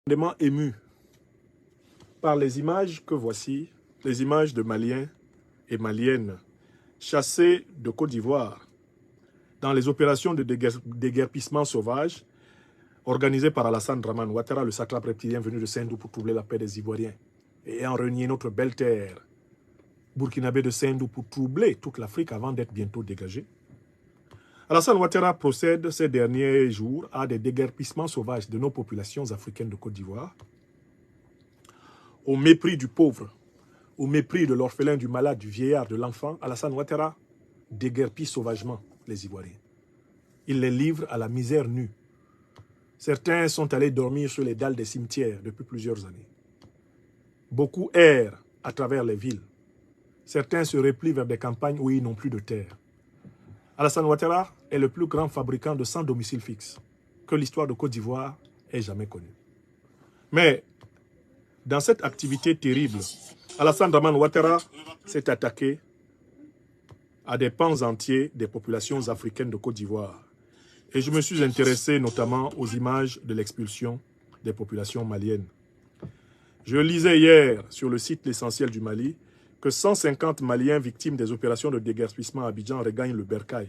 Profondément ému par les images que voici, les images de Maliens et Maliennes chassés de Côte d'Ivoire dans les opérations de déguerpissement sauvage organisées par Alassane Dramane Ouattara, le satrape reptilien venu de Sendou pour troubler la paix des Ivoiriens et ayant renié notre belle terre burkinabé de Sendou pour troubler toute l'Afrique avant d'être bientôt dégagé. Alassane Ouattara procède ces derniers jours à des déguerpissements sauvages de nos populations africaines de Côte d'Ivoire, au mépris du pauvre, au mépris de l'orphelin, du malade, du vieillard, de l'enfant. Alassane Ouattara déguerpit sauvagement les Ivoiriens. Il les livre à la misère nue. Certains sont allés dormir sur les dalles des cimetières depuis plusieurs années. Beaucoup errent à travers les villes. Certains se replient vers des campagnes où ils n'ont plus de terre. Alassane Ouattara est le plus grand fabricant de sans domicile fixe que l'histoire de Côte d'Ivoire ait jamais connu. Mais dans cette activité terrible, Alassane Dramane Ouattara s'est attaqué à des pans entiers des populations africaines de Côte d'Ivoire. Et je me suis intéressé notamment aux images de l'expulsion des populations maliennes. Je lisais hier sur le site L'Essentiel du Mali que 150 Maliens victimes des opérations de déguerpissement à Abidjan regagnent le Bercail.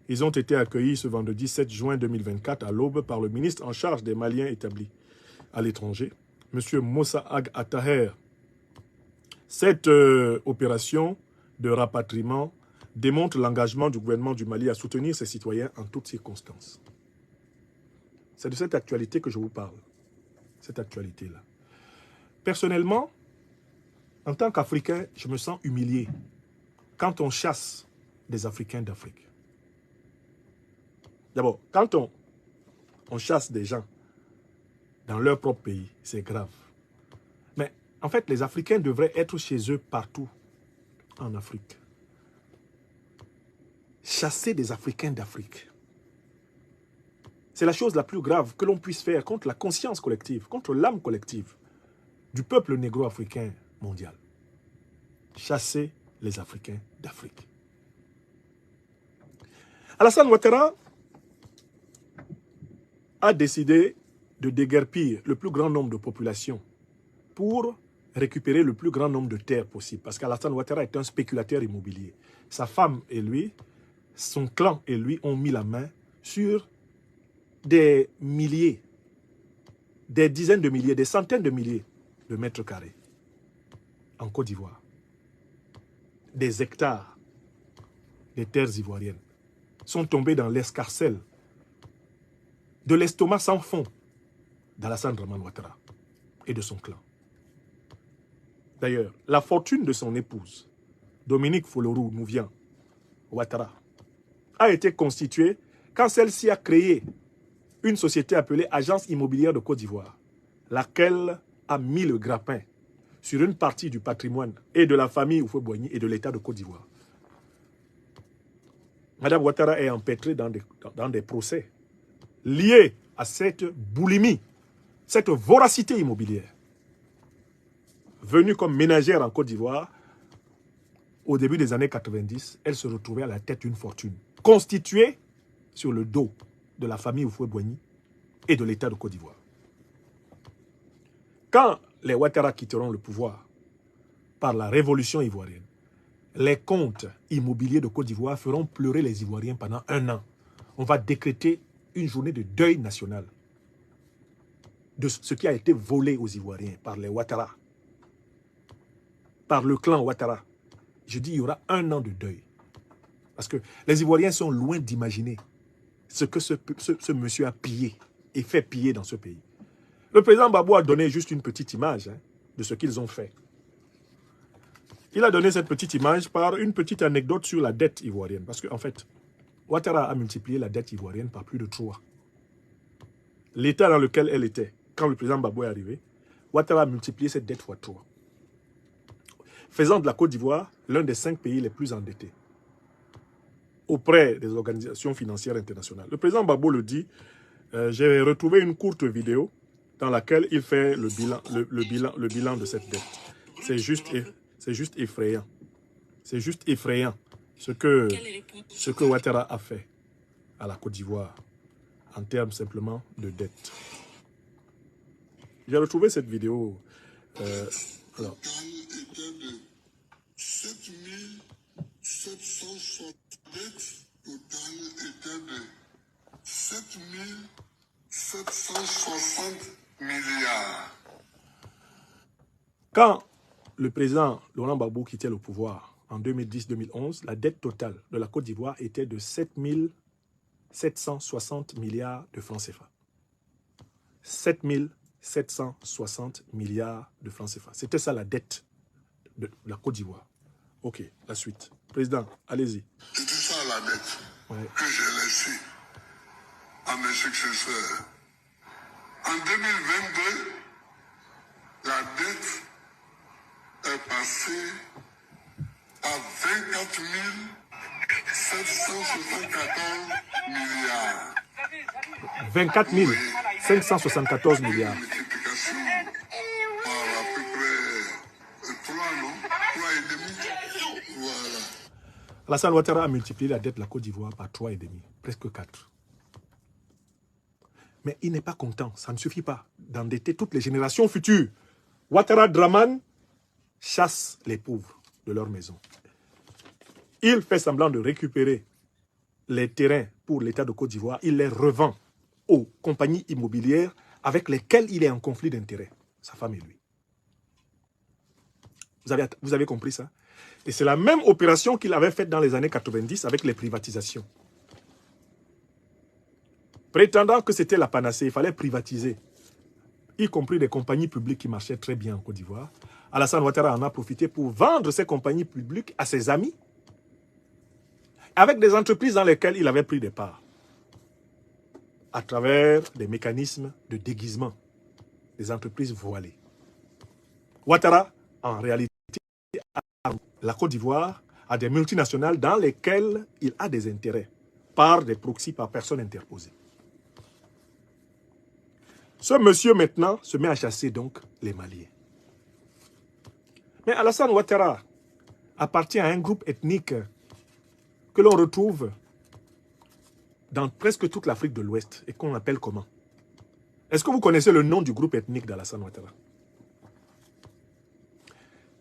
Ils ont été accueillis ce vendredi 7 juin 2024 à l'aube par le ministre en charge des Maliens établis à l'étranger, M. Moussa Ag Attaher. Cette opération de rapatriement démontre l'engagement du gouvernement du Mali à soutenir ses citoyens en toutes circonstances. C'est de cette actualité que je vous parle, cette actualité-là. Personnellement, en tant qu'Africain, je me sens humilié quand on chasse des Africains d'Afrique. D'abord, quand on chasse des gens dans leur propre pays, c'est grave. Mais en fait, les Africains devraient être chez eux partout en Afrique. Chasser des Africains d'Afrique. C'est la chose la plus grave que l'on puisse faire contre la conscience collective, contre l'âme collective du peuple négro-africain mondial. Chasser les Africains d'Afrique. Alassane Ouattara a décidé de déguerpir le plus grand nombre de populations pour récupérer le plus grand nombre de terres possible. Parce qu'Alassane Ouattara est un spéculateur immobilier. Sa femme et lui, son clan et lui ont mis la main sur des milliers, des dizaines de milliers, des centaines de milliers de mètres carrés en Côte d'Ivoire. Des hectares des terres ivoiriennes sont tombés dans l'escarcelle de l'estomac sans fond d'Alassane Dramane Ouattara et de son clan. D'ailleurs, la fortune de son épouse, Dominique Folorou Mouvian Ouattara, a été constituée quand celle-ci a créé une société appelée Agence immobilière de Côte d'Ivoire, laquelle a mis le grappin sur une partie du patrimoine et de la famille Houphouët-Boigny et de l'État de Côte d'Ivoire. Madame Ouattara est empêtrée dans des procès liés à cette boulimie, cette voracité immobilière. Venue comme ménagère en Côte d'Ivoire, au début des années 90, elle se retrouvait à la tête d'une fortune constituée sur le dos de la famille Houphouët-Boigny et de l'État de Côte d'Ivoire. Quand les Ouattara quitteront le pouvoir par la révolution ivoirienne, les comptes immobiliers de Côte d'Ivoire feront pleurer les Ivoiriens pendant 1 an. On va décréter une journée de deuil national de ce qui a été volé aux Ivoiriens par les Ouattara, par le clan Ouattara. Je dis, il y aura 1 an de deuil. Parce que les Ivoiriens sont loin d'imaginer ce que ce monsieur a pillé et fait piller dans ce pays. Le président Gbagbo a donné juste une petite image de ce qu'ils ont fait. Il a donné cette petite image par une petite anecdote sur la dette ivoirienne. Parce qu'en fait, Ouattara a multiplié la dette ivoirienne par plus de 3. L'état dans lequel elle était, quand le président Gbagbo est arrivé, Ouattara a multiplié cette dette fois 3. Faisant de la Côte d'Ivoire l'un des 5 pays les plus endettés auprès des organisations financières internationales. Le président Gbagbo le dit, j'ai retrouvé une courte vidéo dans laquelle il fait le bilan de cette dette. C'est juste effrayant. C'est juste effrayant ce que Ouattara a fait à la Côte d'Ivoire en termes simplement de dette. J'ai retrouvé cette vidéo. Alors. Était de 7760. Total était de 7760 milliards. Quand le président Laurent Gbagbo quittait le pouvoir en 2010-2011, la dette totale de la Côte d'Ivoire était de 7760 milliards de francs CFA. 7760 milliards de francs CFA. C'était ça la dette de la Côte d'Ivoire. Ok, la suite. Président, allez-y. C'était ça la dette Ouais. que j'ai laissée à mes successeurs. En 2022, la dette est passée à 24 774 milliards. 24 574 milliards. Multiplication par à peu près 3, non? 3,5. Voilà. Alassane Ouattara a multiplié la dette de la Côte d'Ivoire par 3,5, presque 4. Mais il n'est pas content, ça ne suffit pas d'endetter toutes les générations futures. Ouattara Draman chasse les pauvres de leur maison. Il fait semblant de récupérer les terrains pour l'État de Côte d'Ivoire, il les revend aux compagnies immobilières avec lesquelles il est en conflit d'intérêts, sa femme et lui. Vous avez compris ça? Et c'est la même opération qu'il avait faite dans les années 90 avec les privatisations. Prétendant que c'était la panacée, il fallait privatiser, y compris des compagnies publiques qui marchaient très bien en Côte d'Ivoire. Alassane Ouattara en a profité pour vendre ces compagnies publiques à ses amis, avec des entreprises dans lesquelles il avait pris des parts, à travers des mécanismes de déguisement, des entreprises voilées. Ouattara, en réalité, la Côte d'Ivoire a des multinationales dans lesquelles il a des intérêts, par des proxys, par personnes interposées. Ce monsieur, maintenant, se met à chasser donc les Maliens. Mais Alassane Ouattara appartient à un groupe ethnique que l'on retrouve dans presque toute l'Afrique de l'Ouest et qu'on appelle comment? Est-ce que vous connaissez le nom du groupe ethnique d'Alassane Ouattara?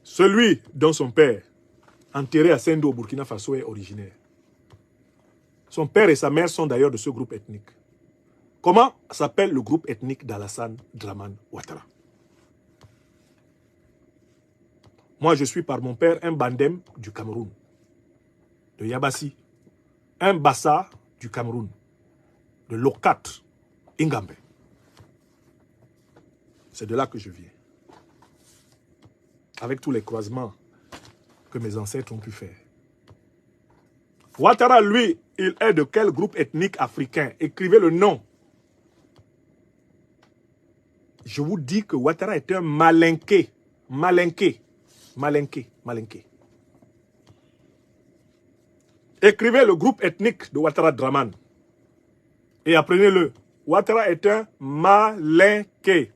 Celui dont son père, enterré à Sendo au Burkina Faso, est originaire. Son père et sa mère sont d'ailleurs de ce groupe ethnique. Comment s'appelle le groupe ethnique d'Alassane Draman Ouattara? Moi, je suis par mon père un Bandem du Cameroun, de Yabassi, un Bassa du Cameroun, de Lokat, Ingambe. C'est de là que je viens. Avec tous les croisements que mes ancêtres ont pu faire. Ouattara, lui, il est de quel groupe ethnique africain? Écrivez le nom. Je vous dis que Ouattara est un malinqué. Malinqué. Malinqué. Malinqué. Écrivez le groupe ethnique de Ouattara Draman. Et apprenez-le. Ouattara est un malinqué.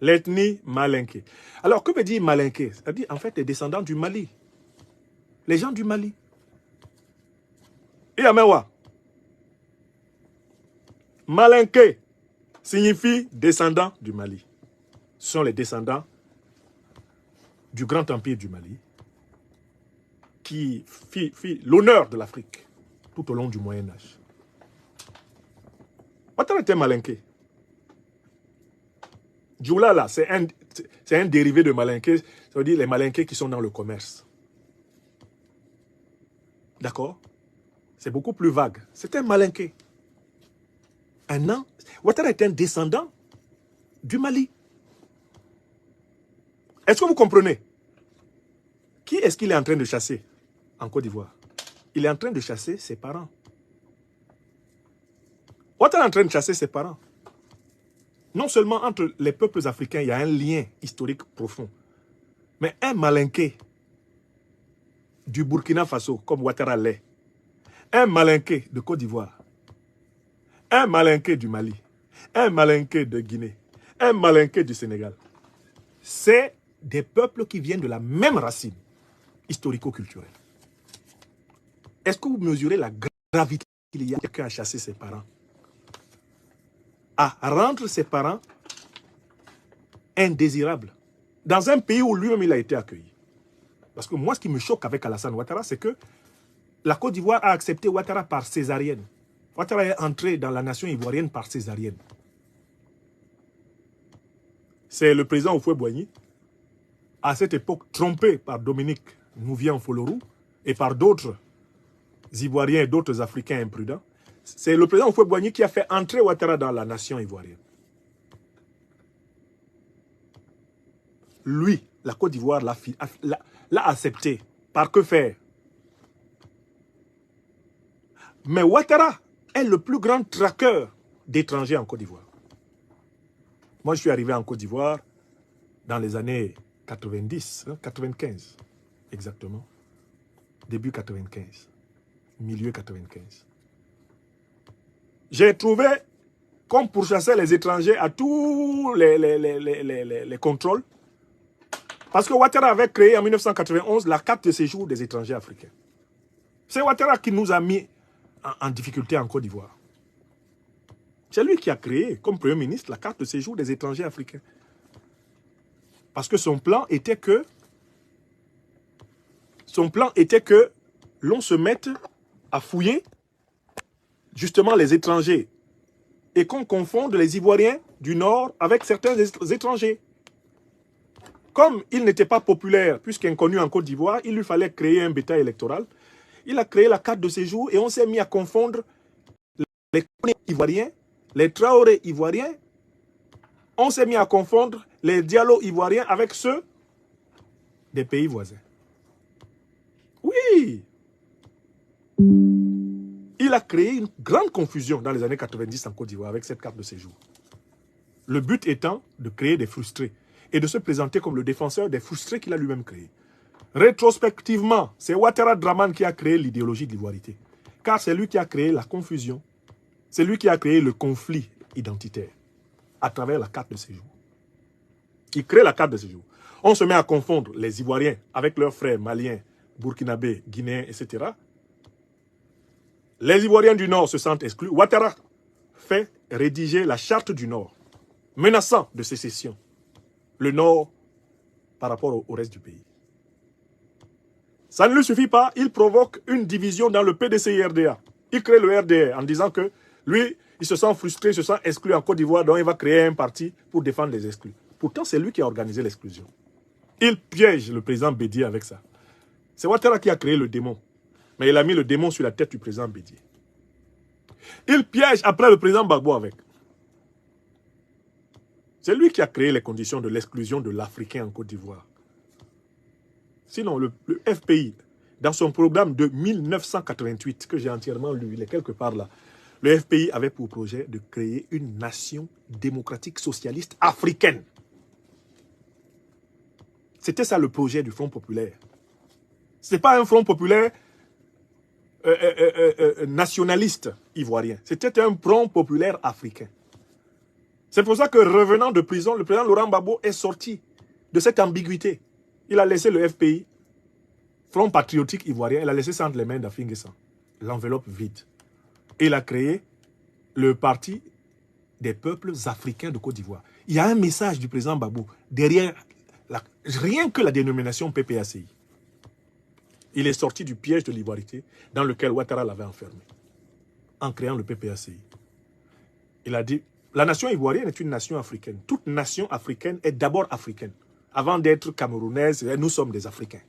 L'ethnie malinqué. Alors, que veut dire malinqué? C'est-à-dire, en fait, les descendants du Mali. Les gens du Mali. Et Amewa. Malinqué signifie descendant du Mali. Ce sont les descendants du grand empire du Mali qui fit l'honneur de l'Afrique tout au long du Moyen-Âge. Ouattara était malinqué. Djoula, là, c'est un dérivé de malinqué, ça veut dire les malinqués qui sont dans le commerce. D'accord? C'est beaucoup plus vague. C'est un malinqué. Un an. Ouattara est un descendant du Mali. Est-ce que vous comprenez? Qui est-ce qu'il est en train de chasser en Côte d'Ivoire? Il est en train de chasser ses parents. Ouattara est en train de chasser ses parents. Non seulement entre les peuples africains, il y a un lien historique profond, mais un malinqué du Burkina Faso, comme Ouattara l'est, un malinqué de Côte d'Ivoire, un malinqué du Mali, un malinqué de Guinée, un malinqué du Sénégal. C'est des peuples qui viennent de la même racine historico-culturelle. Est-ce que vous mesurez la gravité qu'il y a à chasser ses parents? à rendre ses parents indésirables dans un pays où lui-même il a été accueilli. Parce que moi, ce qui me choque avec Alassane Ouattara, c'est que la Côte d'Ivoire a accepté Ouattara par césarienne. Ouattara est entré dans la nation ivoirienne par césarienne. C'est le président Houphouët-Boigny, à cette époque trompé par Dominique Nouvian-Folorou et par d'autres Ivoiriens et d'autres Africains imprudents. C'est le président Houphouët-Boigny qui a fait entrer Ouattara dans la nation ivoirienne. Lui, la Côte d'Ivoire l'a accepté. Par que faire? Mais Ouattara est le plus grand traqueur d'étrangers en Côte d'Ivoire. Moi, je suis arrivé en Côte d'Ivoire dans les années 90, 95, exactement. Début 95, milieu 95. J'ai trouvé qu'on pourchassait les étrangers à tous les contrôles. Parce que Ouattara avait créé en 1991 la carte de séjour des étrangers africains. C'est Ouattara qui nous a mis en difficulté en Côte d'Ivoire. C'est lui qui a créé, comme Premier ministre, la carte de séjour des étrangers africains. Parce que son plan était que l'on se mette à fouiller justement les étrangers et qu'on confonde les Ivoiriens du Nord avec certains étrangers. Comme il n'était pas populaire, puisqu'inconnu en Côte d'Ivoire, il lui fallait créer un bétail électoral. Il a créé la carte de séjour et on s'est mis à confondre les Koné ivoiriens, les Traoré ivoiriens. On s'est mis à confondre les Diallo ivoiriens avec ceux des pays voisins. Oui! Il a créé une grande confusion dans les années 90 en Côte d'Ivoire avec cette carte de séjour. Le but étant de créer des frustrés et de se présenter comme le défenseur des frustrés qu'il a lui-même créés. Rétrospectivement, c'est Ouattara Draman qui a créé l'idéologie de l'ivoirité. Car c'est lui qui a créé la confusion. C'est lui qui a créé le conflit identitaire à travers la carte de séjour. Il crée la carte de séjour. On se met à confondre les Ivoiriens avec leurs frères maliens, burkinabés, guinéens, etc. Les Ivoiriens du Nord se sentent exclus. Ouattara fait rédiger la charte du Nord, menaçant de sécession le Nord par rapport au reste du pays. Ça ne lui suffit pas, il provoque une division dans le PDCI-RDA. Il crée le RDA en disant que lui, il se sent frustré, il se sent exclu en Côte d'Ivoire, donc il va créer un parti pour défendre les exclus. Pourtant, c'est lui qui a organisé l'exclusion. Il piège le président Bédié avec ça. C'est Ouattara qui a créé le démon. Mais il a mis le démon sur la tête du président Bédié. Il piège après le président Gbagbo avec. C'est lui qui a créé les conditions de l'exclusion de l'Africain en Côte d'Ivoire. Sinon, le FPI, dans son programme de 1988, que j'ai entièrement lu, il est quelque part là, le FPI avait pour projet de créer une nation démocratique socialiste africaine. C'était ça le projet du Front populaire. Ce n'est pas un Front populaire nationaliste ivoirien. C'était un Front populaire africain. C'est pour ça que revenant de prison, le président Laurent Gbagbo est sorti de cette ambiguïté. Il a laissé le FPI, Front patriotique ivoirien, il a laissé ça entre les mains d'Afin Guessan, l'enveloppe vide. Et il a créé le parti des peuples africains de Côte d'Ivoire. Il y a un message du président Gbagbo derrière rien que la dénomination PPACI. Il est sorti du piège de l'ivoirité dans lequel Ouattara l'avait enfermé, en créant le PPACI. Il a dit, la nation ivoirienne est une nation africaine. Toute nation africaine est d'abord africaine. Avant d'être camerounaise, nous sommes des Africains.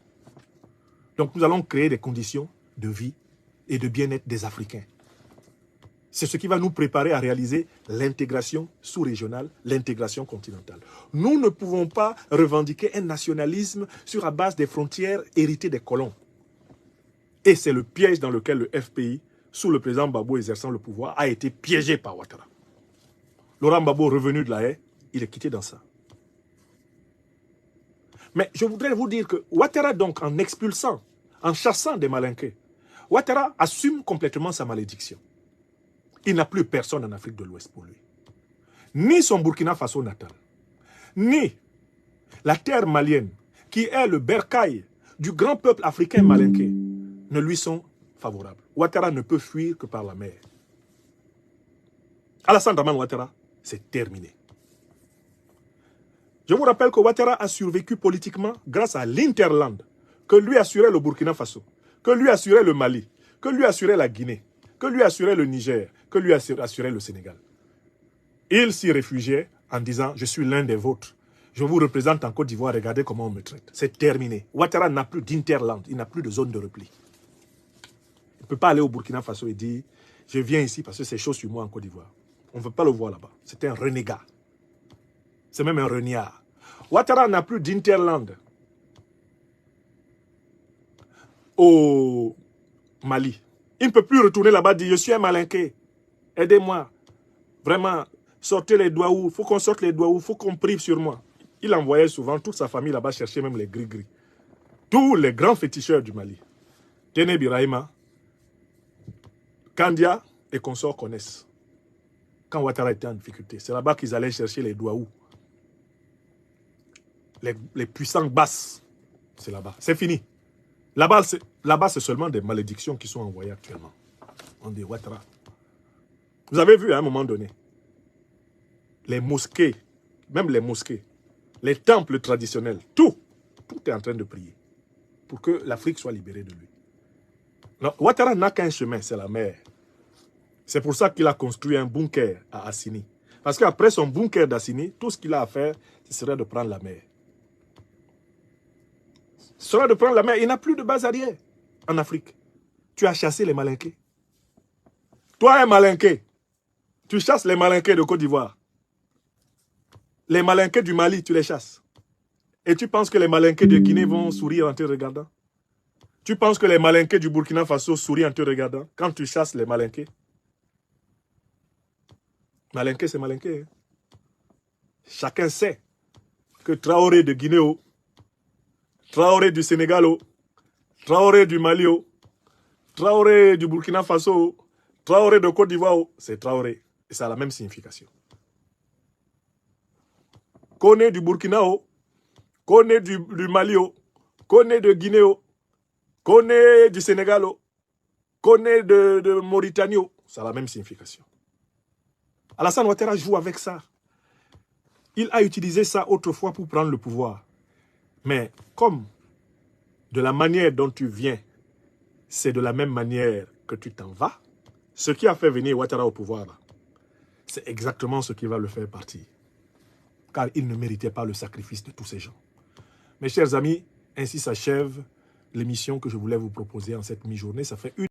Donc nous allons créer des conditions de vie et de bien-être des Africains. C'est ce qui va nous préparer à réaliser l'intégration sous-régionale, l'intégration continentale. Nous ne pouvons pas revendiquer un nationalisme sur la base des frontières héritées des colons. Et c'est le piège dans lequel le FPI, sous le président Gbagbo exerçant le pouvoir, a été piégé par Ouattara. Laurent Gbagbo, revenu de la haie, il est quitté dans ça. Mais je voudrais vous dire que Ouattara, donc, en expulsant, en chassant des Malinqués, Ouattara assume complètement sa malédiction. Il n'a plus personne en Afrique de l'Ouest pour lui. Ni son Burkina Faso natal, ni la terre malienne, qui est le bercail du grand peuple africain malinqué, ne lui sont favorables. Ouattara ne peut fuir que par la mer. Alassane Dramane Ouattara c'est terminé. Je vous rappelle que Ouattara a survécu politiquement grâce à l'Interland, que lui assurait le Burkina Faso, que lui assurait le Mali, que lui assurait la Guinée, que lui assurait le Niger, que lui assurait le Sénégal. Il s'y réfugiait en disant « Je suis l'un des vôtres. Je vous représente en Côte d'Ivoire, regardez comment on me traite. » C'est terminé. Ouattara n'a plus d'Interland, il n'a plus de zone de repli. Il ne peut pas aller au Burkina Faso et dire « Je viens ici parce que c'est chaud sur moi en Côte d'Ivoire. » On ne veut pas le voir là-bas. C'est un renégat. C'est même un reniard. Ouattara n'a plus d'Interland au Mali. Il ne peut plus retourner là-bas et dire « Je suis un malinqué. Aidez-moi. Vraiment, sortez les doigts où. Il faut qu'on sorte les doigts où. Il faut qu'on prie sur moi. » Il envoyait souvent toute sa famille là-bas chercher même les gris-gris. Tous les grands féticheurs du Mali. Téné Birahima, Kandia et consorts connaissent. Quand Ouattara était en difficulté, c'est là-bas qu'ils allaient chercher les doigts où. Les puissants basses, c'est là-bas. C'est fini. Là-bas, c'est seulement des malédictions qui sont envoyées actuellement. On dit Ouattara. Vous avez vu à un moment donné, les mosquées, même les mosquées, les temples traditionnels, tout est en train de prier pour que l'Afrique soit libérée de lui. Non, Ouattara n'a qu'un chemin, c'est la mer. C'est pour ça qu'il a construit un bunker à Assini. Parce qu'après son bunker d'Assini, tout ce qu'il a à faire, ce serait de prendre la mer. Ce serait de prendre la mer. Il n'a plus de base arrière en Afrique. Tu as chassé les malinqués. Toi, un malinqué, tu chasses les malinqués de Côte d'Ivoire. Les malinqués du Mali, tu les chasses. Et tu penses que les malinqués de Guinée vont sourire en te regardant? Tu penses que les malinqués du Burkina Faso sourient en te regardant quand tu chasses les malinqués? Malinqué, c'est malinqué. Hein? Chacun sait que Traoré de Guinée, Traoré du Sénégal, Traoré du Mali, Traoré du Burkina Faso, Traoré de Côte d'Ivoire, c'est Traoré. Et ça a la même signification. Koné du Burkina, Koné du Mali, Koné de Guinée, Koné du Sénégal, Koné de Mauritanie, ça a la même signification. Alassane Ouattara joue avec ça. Il a utilisé ça autrefois pour prendre le pouvoir. Mais comme de la manière dont tu viens, c'est de la même manière que tu t'en vas, ce qui a fait venir Ouattara au pouvoir, c'est exactement ce qui va le faire partir. Car il ne méritait pas le sacrifice de tous ces gens. Mes chers amis, ainsi s'achève l'émission que je voulais vous proposer en cette mi-journée. Ça fait une